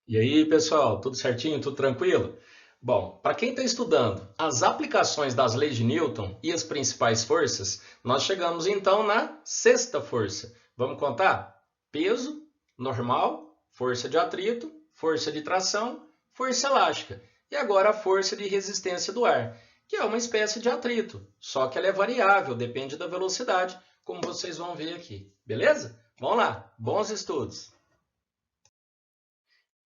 E aí, pessoal, tudo certinho, tudo tranquilo? Bom, para quem está estudando as aplicações das leis de Newton e as principais forças, nós chegamos então na sexta força. Vamos contar? Peso, normal, força de atrito, força de tração, força elástica. E agora a força de resistência do ar, que é uma espécie de atrito, só que ela é variável, depende da velocidade, como vocês vão ver aqui. Beleza? Vamos lá, bons estudos!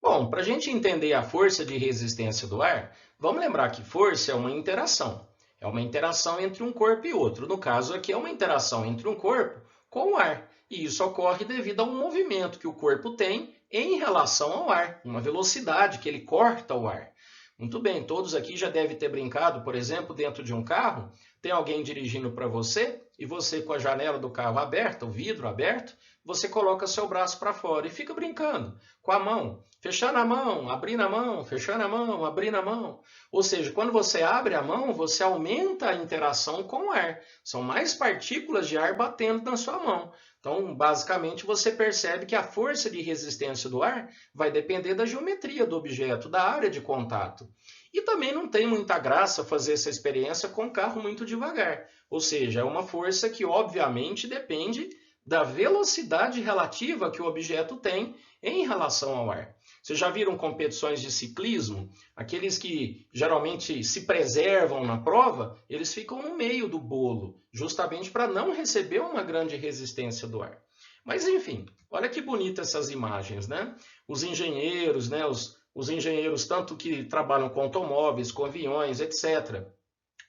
Bom, para a gente entender a força de resistência do ar, vamos lembrar que força é uma interação. É uma interação entre um corpo e outro. No caso aqui, é uma interação entre um corpo com o ar. E isso ocorre devido a um movimento que o corpo tem em relação ao ar, uma velocidade que ele corta o ar. Muito bem, todos aqui já devem ter brincado, por exemplo, dentro de um carro, tem alguém dirigindo para você e você com a janela do carro aberta, o vidro aberto, você coloca seu braço para fora e fica brincando com a mão, fechando a mão, abrindo a mão, fechando a mão, abrindo a mão. Ou seja, quando você abre a mão, você aumenta a interação com o ar. São mais partículas de ar batendo na sua mão. Então, basicamente, você percebe que a força de resistência do ar vai depender da geometria do objeto, da área de contato. E também não tem muita graça fazer essa experiência com um carro muito devagar. Ou seja, é uma força que, obviamente, depende da velocidade relativa que o objeto tem em relação ao ar. Vocês já viram competições de ciclismo? Aqueles que geralmente se preservam na prova, eles ficam no meio do bolo, justamente para não receber uma grande resistência do ar. Mas enfim, olha que bonitas essas imagens, né? Os engenheiros, né? Os engenheiros tanto que trabalham com automóveis, com aviões, etc.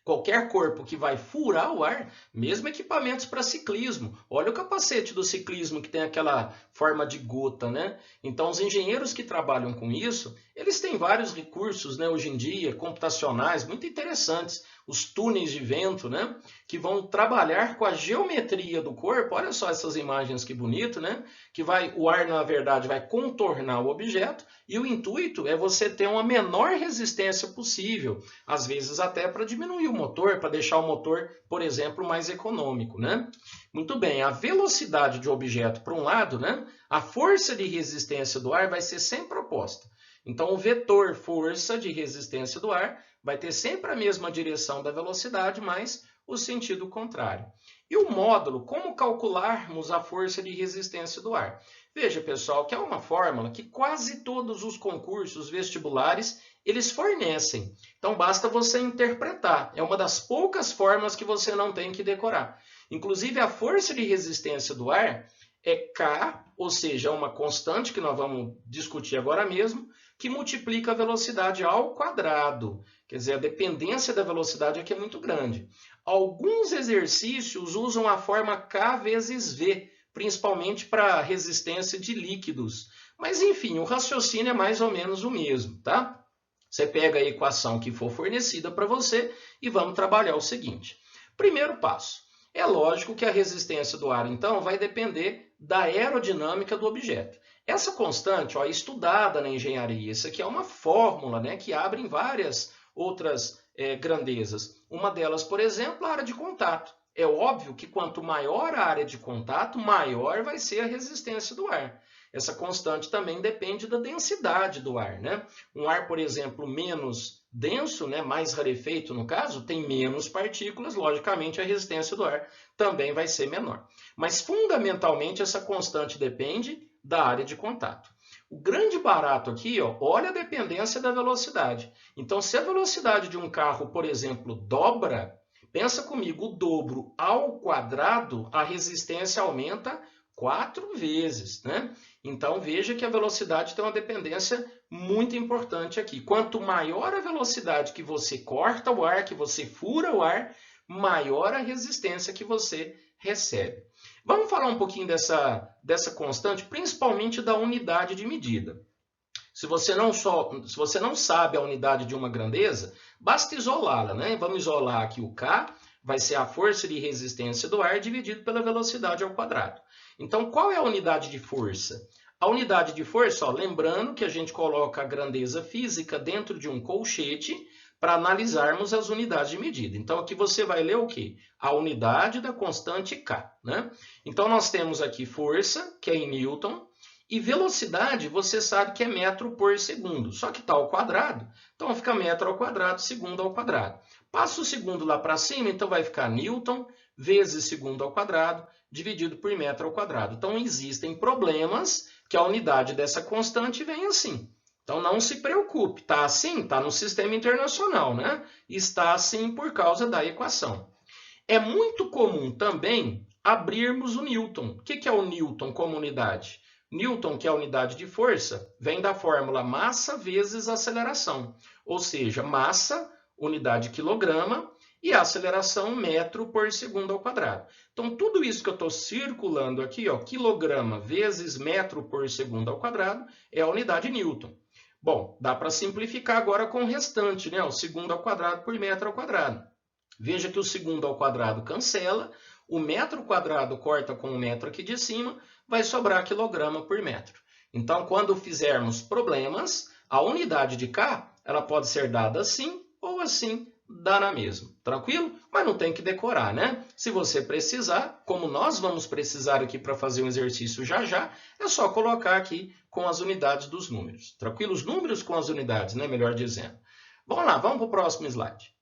Qualquer corpo que vai furar o ar, mesmo equipamentos para ciclismo. Olha o capacete do ciclismo que tem aquela forma de gota, né? Então, os engenheiros que trabalham com isso, eles têm vários recursos, né, hoje em dia, computacionais, muito interessantes. Os túneis de vento, né, que vão trabalhar com a geometria do corpo. Olha só essas imagens que bonito, né? Que vai, o ar, na verdade, vai contornar o objeto e o intuito é você ter uma menor resistência possível, às vezes até para diminuir o motor, para deixar o motor, por exemplo, mais econômico, né? Muito bem, a velocidade de objeto para um lado, né? A força de resistência do ar vai ser sempre oposta. Então, o vetor força de resistência do ar vai ter sempre a mesma direção da velocidade, mas o sentido contrário. E o módulo, como calcularmos a força de resistência do ar? Veja, pessoal, que é uma fórmula que quase todos os concursos vestibulares eles fornecem. Então basta você interpretar. É uma das poucas fórmulas que você não tem que decorar. Inclusive a força de resistência do ar é K, ou seja, é uma constante que nós vamos discutir agora mesmo, que multiplica a velocidade ao quadrado. Quer dizer, a dependência da velocidade aqui é muito grande. Alguns exercícios usam a forma K vezes V, principalmente para resistência de líquidos. Mas, enfim, o raciocínio é mais ou menos o mesmo, tá? Você pega a equação que for fornecida para você e vamos trabalhar o seguinte. Primeiro passo. É lógico que a resistência do ar, então, vai depender da aerodinâmica do objeto. Essa constante ó, é estudada na engenharia. Isso aqui é uma fórmula, né, que abre em várias outras grandezas. Uma delas, por exemplo, a área de contato. É óbvio que quanto maior a área de contato, maior vai ser a resistência do ar. Essa constante também depende da densidade do ar, né? Um ar, por exemplo, menos denso, né, mais rarefeito no caso, tem menos partículas, logicamente a resistência do ar também vai ser menor. Mas fundamentalmente essa constante depende da área de contato. O grande barato aqui, ó, olha a dependência da velocidade. Então, se a velocidade de um carro, por exemplo, dobra, pensa comigo, o dobro ao quadrado, a resistência aumenta 4 vezes, né? Então veja que a velocidade tem uma dependência muito importante aqui. Quanto maior a velocidade que você corta o ar, que você fura o ar, maior a resistência que você recebe. Vamos falar um pouquinho dessa constante, principalmente da unidade de medida. Se você não sabe a unidade de uma grandeza, basta isolá-la, né? Vamos isolar aqui o K, vai ser a força de resistência do ar dividido pela velocidade ao quadrado. Então, qual é a unidade de força? A unidade de força, ó, lembrando que a gente coloca a grandeza física dentro de um colchete para analisarmos as unidades de medida. Então, aqui você vai ler o quê? A unidade da constante K, né? Então, nós temos aqui força, que é em Newton, E velocidade, você sabe que é metro por segundo, só que está ao quadrado, então fica metro ao quadrado, segundo ao quadrado. Passa o segundo lá para cima, então vai ficar newton vezes segundo ao quadrado, dividido por metro ao quadrado. Então, existem problemas que a unidade dessa constante vem assim. Então, não se preocupe, está assim? Está no sistema internacional, né? Está assim por causa da equação. É muito comum também abrirmos o Newton. O que é o Newton como unidade? Newton, que é a unidade de força, vem da fórmula massa vezes aceleração. Ou seja, massa, unidade quilograma, e a aceleração metro por segundo ao quadrado. Então, tudo isso que eu estou circulando aqui, ó, quilograma vezes metro por segundo ao quadrado, é a unidade Newton. Bom, dá para simplificar agora com o restante, né? O segundo ao quadrado por metro ao quadrado. Veja que o segundo ao quadrado cancela, o metro quadrado corta com o metro aqui de cima, vai sobrar quilograma por metro. Então, quando fizermos problemas, a unidade de K ela pode ser dada assim ou assim, dá na mesma. Tranquilo? Mas não tem que decorar, né? Se você precisar, como nós vamos precisar aqui para fazer um exercício já já, é só colocar aqui com as unidades dos números. Tranquilo? Os números com as unidades, né? Melhor dizendo. Vamos lá, vamos para o próximo slide.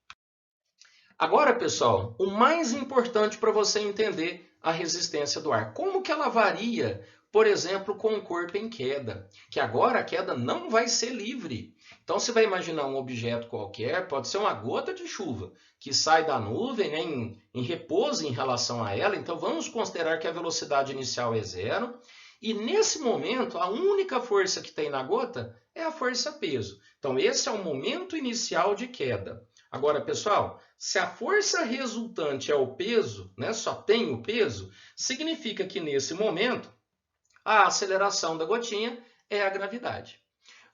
Agora, pessoal, o mais importante para você entender a resistência do ar. Como que ela varia, por exemplo, com o corpo em queda? Que agora a queda não vai ser livre. Então, você vai imaginar um objeto qualquer, pode ser uma gota de chuva, que sai da nuvem, né, em repouso em relação a ela. Então, vamos considerar que a velocidade inicial é zero. E nesse momento, a única força que tem na gota é a força-peso. Então, esse é o momento inicial de queda. Agora, pessoal, se a força resultante é o peso, né, só tem o peso, significa que nesse momento a aceleração da gotinha é a gravidade.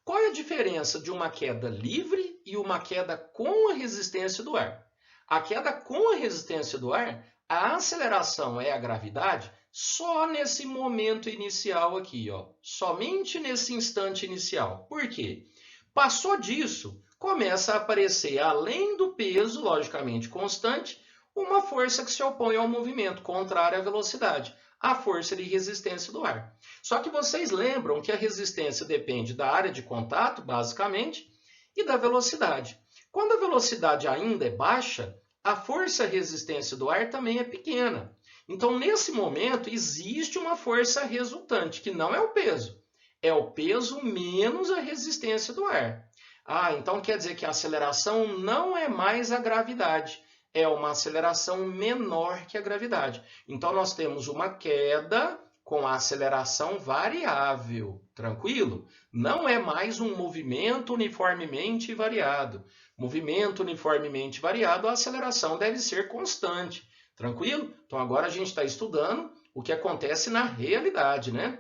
Qual é a diferença de uma queda livre e uma queda com a resistência do ar? A queda com a resistência do ar, a aceleração é a gravidade só nesse momento inicial aqui, ó, somente nesse instante inicial. Por quê? Passou disso, começa a aparecer, além do peso, logicamente constante, uma força que se opõe ao movimento, contrária à velocidade, a força de resistência do ar. Só que vocês lembram que a resistência depende da área de contato, basicamente, e da velocidade. Quando a velocidade ainda é baixa, a força-resistência do ar também é pequena. Então, nesse momento, existe uma força resultante, que não é o peso. É o peso menos a resistência do ar. Ah, então quer dizer que a aceleração não é mais a gravidade. É uma aceleração menor que a gravidade. Então, nós temos uma queda com a aceleração variável. Tranquilo? Não é mais um movimento uniformemente variado. Movimento uniformemente variado, a aceleração deve ser constante. Tranquilo? Então, agora a gente está estudando o que acontece na realidade, né?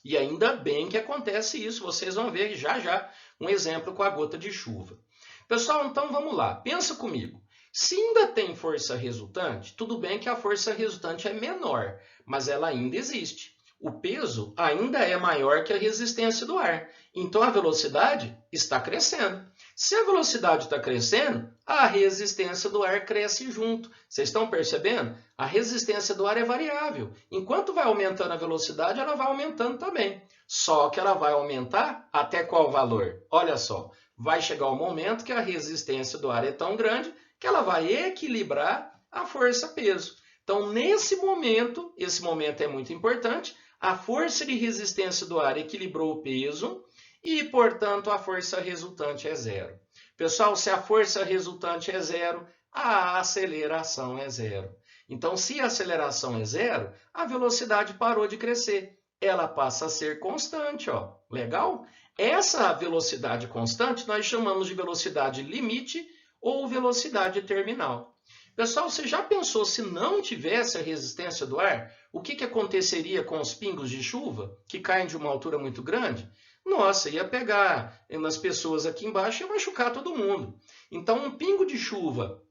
E ainda bem que acontece isso. Vocês vão ver já já um exemplo com a gota de chuva. Pessoal, então vamos lá. Pensa comigo. Se ainda tem força resultante, tudo bem que a força resultante é menor, mas ela ainda existe. O peso ainda é maior que a resistência do ar. Então, a velocidade está crescendo. Se a velocidade está crescendo, a resistência do ar cresce junto. Vocês estão percebendo? A resistência do ar é variável. Enquanto vai aumentando a velocidade, ela vai aumentando também. Só que ela vai aumentar até qual valor? Olha só, vai chegar o momento que a resistência do ar é tão grande que ela vai equilibrar a força-peso. Então, nesse momento, esse momento é muito importante, a força de resistência do ar equilibrou o peso e, portanto, a força resultante é zero. Pessoal, se a força resultante é zero, a aceleração é zero. Então, se a aceleração é zero, a velocidade parou de crescer. Ela passa a ser constante, ó. Legal? Essa velocidade constante nós chamamos de velocidade limite ou velocidade terminal. Pessoal, você já pensou se não tivesse a resistência do ar? O que aconteceria com os pingos de chuva que caem de uma altura muito grande? Nossa, ia pegar nas pessoas aqui embaixo e ia machucar todo mundo. Então, um pingo de chuva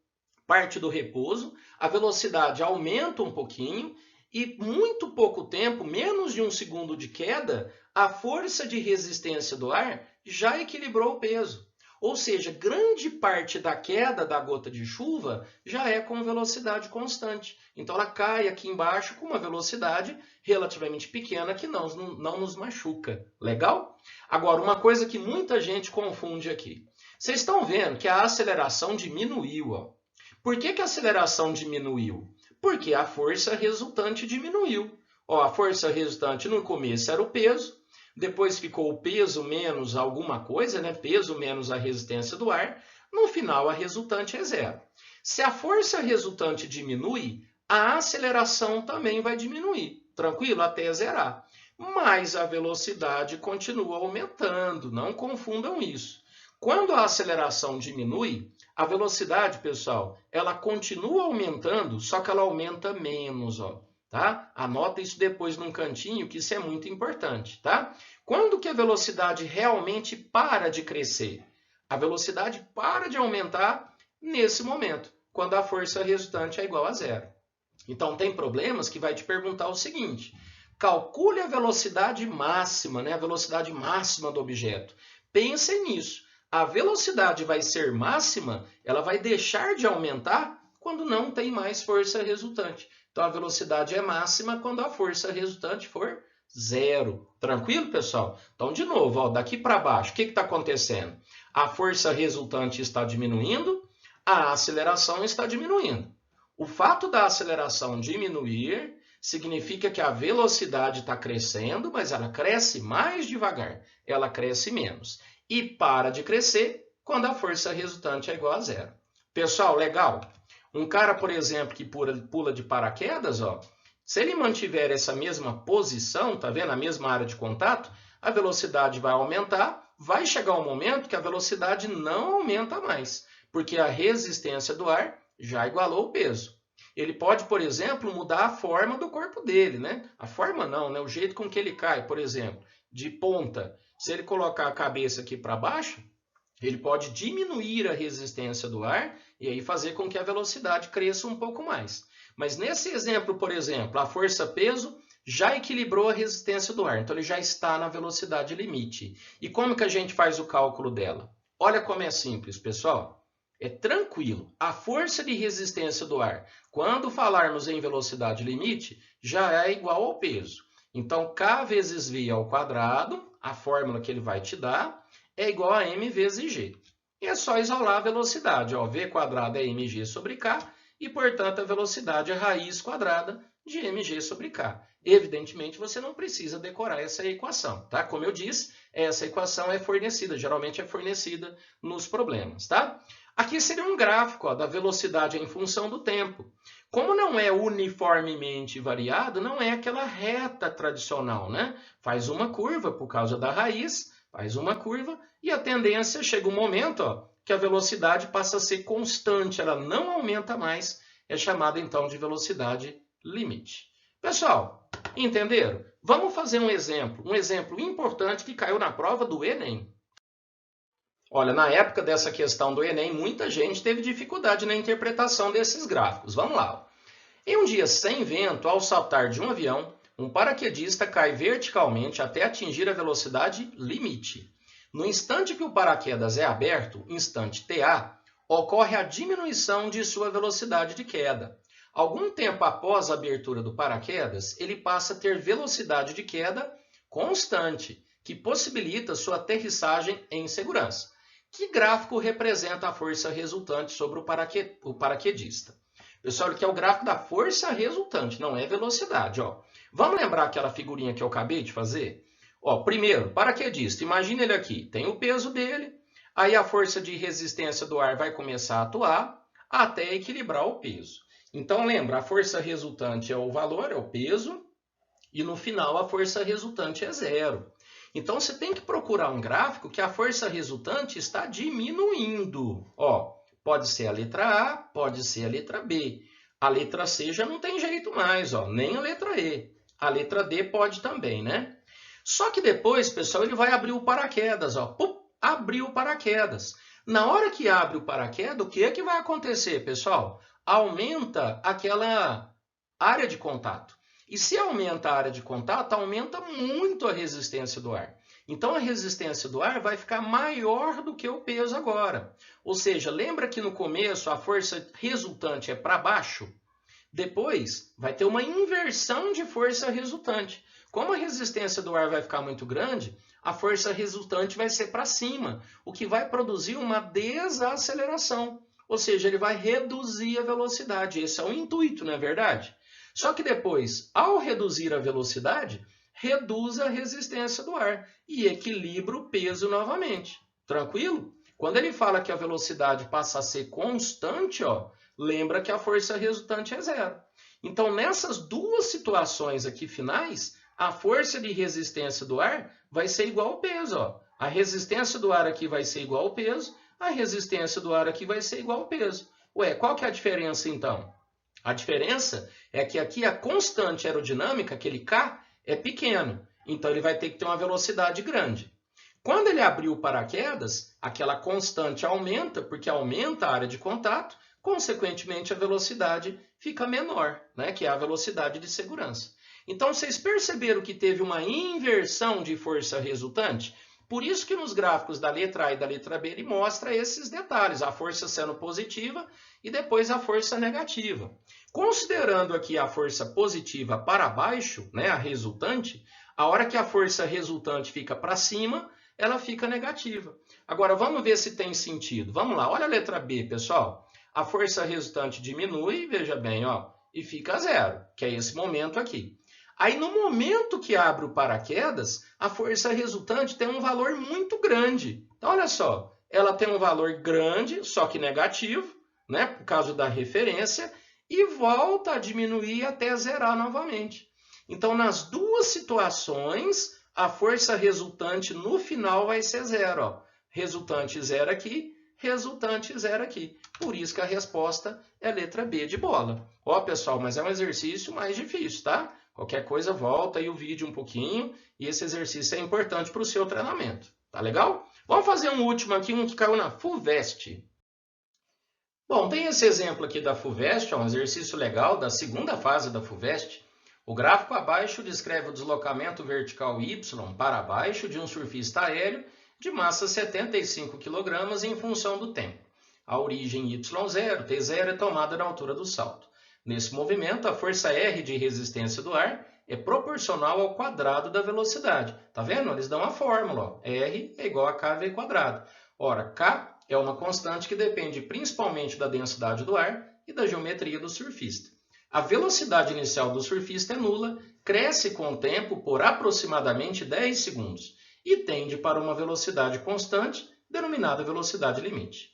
parte do repouso, a velocidade aumenta um pouquinho e muito pouco tempo, menos de um segundo de queda, a força de resistência do ar já equilibrou o peso. Ou seja, grande parte da queda da gota de chuva já é com velocidade constante. Então ela cai aqui embaixo com uma velocidade relativamente pequena que não nos machuca. Legal? Agora, uma coisa que muita gente confunde aqui. Vocês estão vendo que a aceleração diminuiu. Ó. Por que a aceleração diminuiu? Porque a força resultante diminuiu. Ó, a força resultante no começo era o peso, depois ficou o peso menos alguma coisa, né? Peso menos a resistência do ar. No final, a resultante é zero. Se a força resultante diminui, a aceleração também vai diminuir, tranquilo? Até zerar. Mas a velocidade continua aumentando, não confundam isso. Quando a aceleração diminui, a velocidade, pessoal, ela continua aumentando, só que ela aumenta menos, ó. Tá? Anota isso depois num cantinho, que isso é muito importante, tá? Quando que a velocidade realmente para de crescer? A velocidade para de aumentar nesse momento, quando a força resultante é igual a zero. Então, tem problemas que vai te perguntar o seguinte, calcule a velocidade máxima, né? A velocidade máxima do objeto. Pensem nisso. A velocidade vai ser máxima, ela vai deixar de aumentar quando não tem mais força resultante. Então, a velocidade é máxima quando a força resultante for zero. Tranquilo, pessoal? Então, de novo, ó, daqui para baixo, o que está acontecendo? A força resultante está diminuindo, a aceleração está diminuindo. O fato da aceleração diminuir significa que a velocidade está crescendo, mas ela cresce mais devagar, ela cresce menos. E para de crescer quando a força resultante é igual a zero. Pessoal, legal? Um cara, por exemplo, que pula de paraquedas, ó, se ele mantiver essa mesma posição, tá vendo? A mesma área de contato, a velocidade vai aumentar, vai chegar um momento que a velocidade não aumenta mais, porque a resistência do ar já igualou o peso. Ele pode, por exemplo, mudar a forma do corpo dele, né? A forma não, né? O jeito com que ele cai, por exemplo, de ponta. Se ele colocar a cabeça aqui para baixo, ele pode diminuir a resistência do ar e aí fazer com que a velocidade cresça um pouco mais. Mas nesse exemplo, por exemplo, a força-peso já equilibrou a resistência do ar, então ele já está na velocidade limite. E como que a gente faz o cálculo dela? Olha como é simples, pessoal. É tranquilo. A força de resistência do ar, quando falarmos em velocidade limite, já é igual ao peso. Então, K vezes V ao quadrado, a fórmula que ele vai te dar, é igual a m vezes g. E é só isolar a velocidade. Ó, v quadrado é mg sobre k e, portanto, a velocidade é raiz quadrada de mg sobre k. Evidentemente, você não precisa decorar essa equação, tá? Como eu disse, essa equação é fornecida, geralmente é fornecida nos problemas, tá? Aqui seria um gráfico, ó, da velocidade em função do tempo. Como não é uniformemente variado, não é aquela reta tradicional, né? Faz uma curva por causa da raiz, faz uma curva e a tendência chega um momento, ó, que a velocidade passa a ser constante, ela não aumenta mais, é chamada então de velocidade limite. Pessoal, entenderam? Vamos fazer um exemplo importante que caiu na prova do Enem. Olha, na época dessa questão do Enem, muita gente teve dificuldade na interpretação desses gráficos. Vamos lá. Em um dia sem vento, ao saltar de um avião, um paraquedista cai verticalmente até atingir a velocidade limite. No instante que o paraquedas é aberto, instante TA, ocorre a diminuição de sua velocidade de queda. Algum tempo após a abertura do paraquedas, ele passa a ter velocidade de queda constante, que possibilita sua aterrissagem em segurança. Que gráfico representa a força resultante sobre o paraquedista? Pessoal, aqui é o gráfico da força resultante, não é velocidade. Ó. Vamos lembrar aquela figurinha que eu acabei de fazer? Ó, primeiro, paraquedista, imagina ele aqui, tem o peso dele, aí a força de resistência do ar vai começar a atuar até equilibrar o peso. Então, lembra, a força resultante é o valor, é o peso, e no final a força resultante é zero. Então, você tem que procurar um gráfico que a força resultante está diminuindo. Ó, pode ser a letra A, pode ser a letra B. A letra C já não tem jeito mais, ó, nem a letra E. A letra D pode também, né? Só que depois, pessoal, ele vai abrir o paraquedas, ó. Pum, abriu o paraquedas. Na hora que abre o paraquedas, o que é que vai acontecer, pessoal? Aumenta aquela área de contato. E se aumenta a área de contato, aumenta muito a resistência do ar. Então, a resistência do ar vai ficar maior do que o peso agora. Ou seja, lembra que no começo a força resultante é para baixo? Depois, vai ter uma inversão de força resultante. Como a resistência do ar vai ficar muito grande, a força resultante vai ser para cima, o que vai produzir uma desaceleração. Ou seja, ele vai reduzir a velocidade. Esse é o intuito, não é verdade? Só que depois, ao reduzir a velocidade, reduz a resistência do ar e equilibra o peso novamente. Tranquilo? Quando ele fala que a velocidade passa a ser constante, ó, lembra que a força resultante é zero. Então, nessas duas situações aqui finais, a força de resistência do ar vai ser igual ao peso. Ó. A resistência do ar aqui vai ser igual ao peso, a resistência do ar aqui vai ser igual ao peso. Ué, qual que é a diferença então? A diferença é que aqui a constante aerodinâmica, aquele K, é pequeno, então ele vai ter que ter uma velocidade grande. Quando ele abrir o paraquedas, aquela constante aumenta, porque aumenta a área de contato, consequentemente a velocidade fica menor, né? Que é a velocidade de segurança. Então vocês perceberam que teve uma inversão de força resultante? Por isso que nos gráficos da letra A e da letra B ele mostra esses detalhes, a força sendo positiva e depois a força negativa. Considerando aqui a força positiva para baixo, né, a resultante, a hora que a força resultante fica para cima, ela fica negativa. Agora vamos ver se tem sentido. Vamos lá, olha a letra B, pessoal. A força resultante diminui, veja bem, ó, e fica zero, que é esse momento aqui. Aí, no momento que abre o paraquedas, a força resultante tem um valor muito grande. Então, olha só, ela tem um valor grande, só que negativo, né, por causa da referência, e volta a diminuir até zerar novamente. Então, nas duas situações, a força resultante no final vai ser zero. Ó. Resultante zero aqui, resultante zero aqui. Por isso que a resposta é a letra B de bola. Ó, pessoal, mas é um exercício mais difícil, tá? Qualquer coisa, volta aí o vídeo um pouquinho e esse exercício é importante para o seu treinamento. Tá legal? Vamos fazer um último aqui, um que caiu na FUVEST. Bom, tem esse exemplo aqui da FUVEST, é um exercício legal da segunda fase da FUVEST. O gráfico abaixo descreve o deslocamento vertical Y para baixo de um surfista aéreo de massa 75 kg em função do tempo. A origem Y0, T0 é tomada na altura do salto. Nesse movimento, a força R de resistência do ar é proporcional ao quadrado da velocidade. Tá vendo? Eles dão a fórmula. Ó. R é igual a kV². Ora, K é uma constante que depende principalmente da densidade do ar e da geometria do surfista. A velocidade inicial do surfista é nula, cresce com o tempo por aproximadamente 10 segundos e tende para uma velocidade constante, denominada velocidade limite.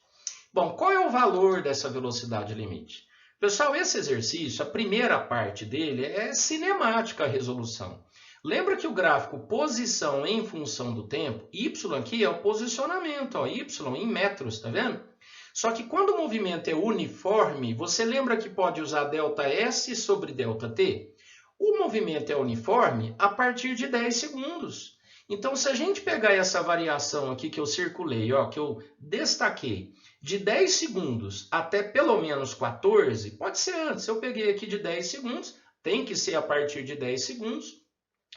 Bom, qual é o valor dessa velocidade limite? Pessoal, esse exercício, a primeira parte dele é cinemática a resolução. Lembra que o gráfico posição em função do tempo, Y aqui é o posicionamento, ó, Y em metros, tá vendo? Só que quando o movimento é uniforme, você lembra que pode usar ΔS sobre ΔT? O movimento é uniforme a partir de 10 segundos. Então, se a gente pegar essa variação aqui que eu circulei, ó, que eu destaquei, de 10 segundos até pelo menos 14, pode ser antes, eu peguei aqui de 10 segundos, tem que ser a partir de 10 segundos,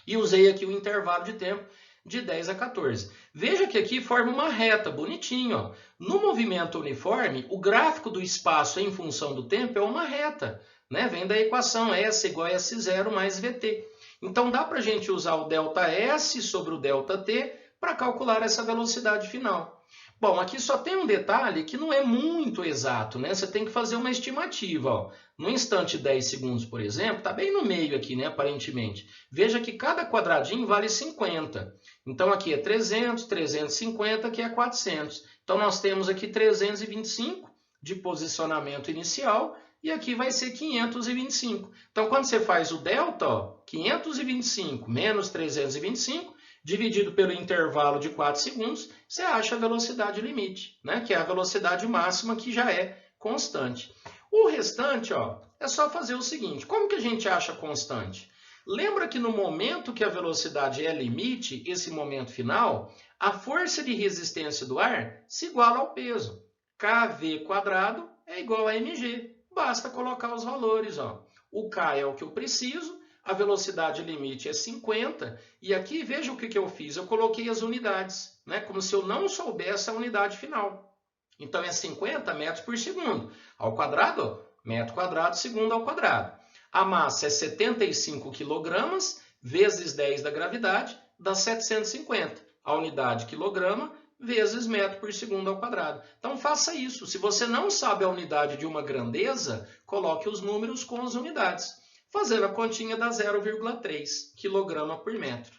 e usei aqui o intervalo de tempo de 10 a 14. Veja que aqui forma uma reta, bonitinho. Ó. No movimento uniforme, o gráfico do espaço em função do tempo é uma reta, né? Vem da equação S igual a S0 mais VT. Então, dá para a gente usar o ΔS sobre o ΔT para calcular essa velocidade final. Bom, aqui só tem um detalhe que não é muito exato, né? Você tem que fazer uma estimativa. Ó. No instante 10 segundos, por exemplo, está bem no meio aqui, né? Aparentemente. Veja que cada quadradinho vale 50. Então, aqui é 300, 350, aqui é 400. Então, nós temos aqui 325 de posicionamento inicial e aqui vai ser 525. Então, quando você faz o delta, ó, 525 menos 325, dividido pelo intervalo de 4 segundos, você acha a velocidade limite, né? Que é a velocidade máxima que já é constante. O restante, ó, é só fazer o seguinte, como que a gente acha constante? Lembra que no momento que a velocidade é limite, esse momento final, a força de resistência do ar se iguala ao peso. kV² é igual a mg. Basta colocar os valores. Ó. O K é o que eu preciso, a velocidade limite é 50, e aqui veja o que eu fiz, eu coloquei as unidades, né? Como se eu não soubesse a unidade final. Então é 50 metros por segundo. Ao quadrado, metro quadrado, segundo ao quadrado. A massa é 75 quilogramas, vezes 10 da gravidade, dá 750. A unidade quilograma, vezes metro por segundo ao quadrado. Então faça isso. Se você não sabe a unidade de uma grandeza, coloque os números com as unidades. Fazendo a continha dá 0,3 kg por metro.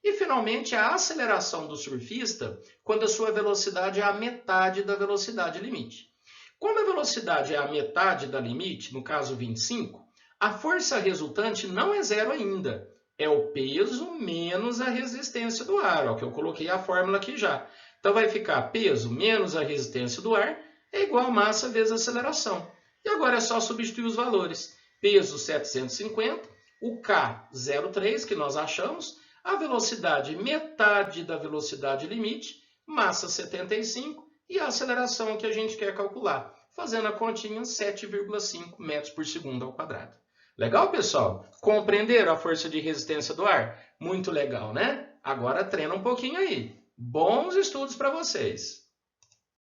E, finalmente, a aceleração do surfista quando a sua velocidade é a metade da velocidade limite. Quando a velocidade é a metade da limite, no caso 25, a força resultante não é zero ainda. É o peso menos a resistência do ar, ó, que eu coloquei a fórmula aqui já. Então, vai ficar peso menos a resistência do ar é igual a massa vezes a aceleração. E agora é só substituir os valores. Peso 750, o K 0,3 que nós achamos, a velocidade metade da velocidade limite, massa 75 e a aceleração que a gente quer calcular, fazendo a continha 7,5 metros por segundo ao quadrado. Legal, pessoal? Compreenderam a força de resistência do ar? Muito legal, né? Agora treina um pouquinho aí. Bons estudos para vocês!